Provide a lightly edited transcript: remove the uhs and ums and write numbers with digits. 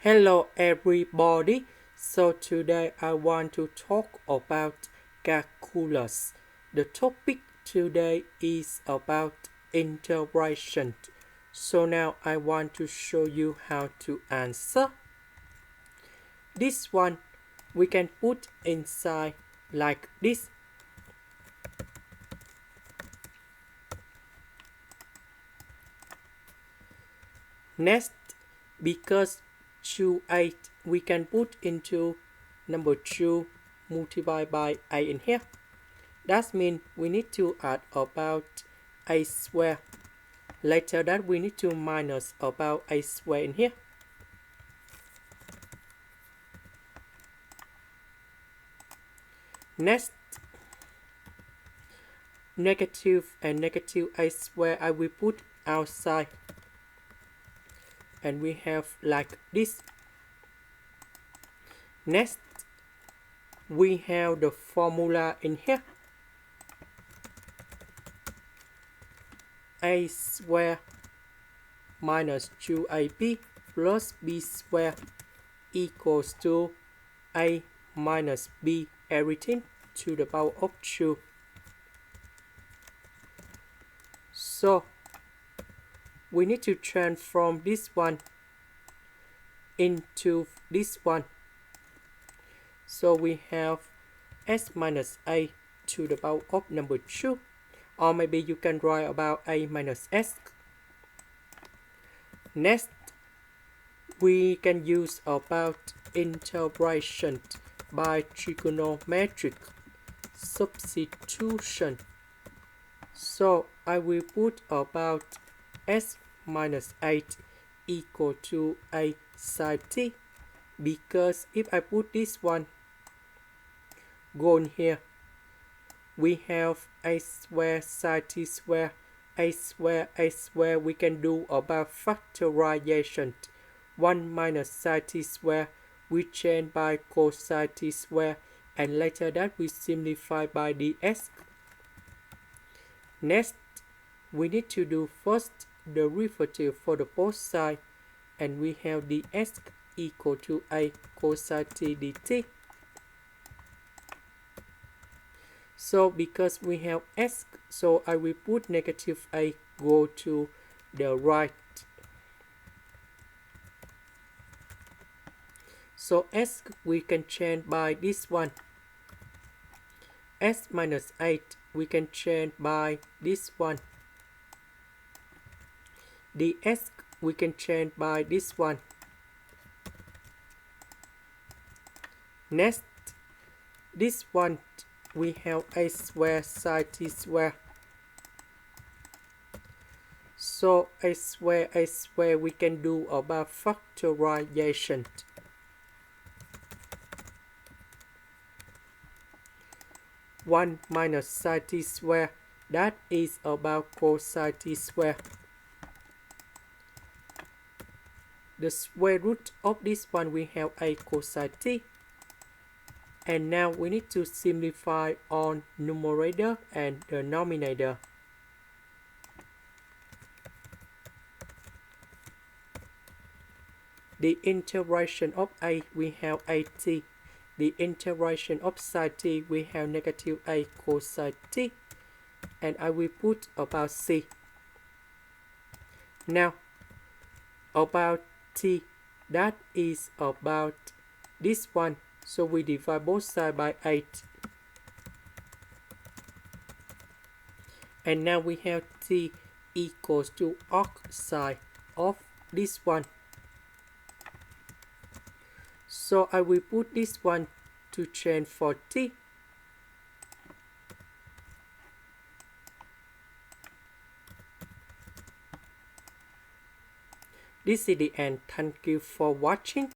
Hello everybody. So today I want to talk about calculus. The topic today is about integration. So now I want to show you how to answer. This one we can put inside like this. Next, because 2 8 we can put into number 2 multiplied by a in here. That means we need to add about a square. Later that we need to minus about a square in here. Next, negative and negative a square I will put outside. And we have like this. Next, we have the formula in here. A square minus 2ab plus b square equals to a minus b everything to the power of 2. So we need to transform this one into this one. So we have s minus a to the power of number 2. Or maybe you can write about a minus s. Next, we can use about integration by trigonometric substitution. So I will put about s minus 8 equal to a sine t, because if I put this one go in here, we have a square sine t square, a square, we can do about factorization. 1 minus sine t square we change by cosine t square, and later that we simplify by ds. Next, we need to do first derivative for the both sides, and we have ds equal to a cosine t dt. So because we have s, so I will put negative a go to the right. So s we can change by this one. S minus 8 we can change by this one. ds we can change by this one. Next, this one we have a square sine t square. So a square we can do about factorization. 1 minus sine t square, that is about cosine t square. The square root of this one we have a cosine t. And now we need to simplify on numerator and denominator. The integration of a we have a t. The integration of sine t we have negative a cosine t. And I will put about c. Now about t, that is about this one. So we divide both sides by 8. And now we have t equals to arcsine of this one. So I will put this one to change for t. This is the end. Thank you for watching.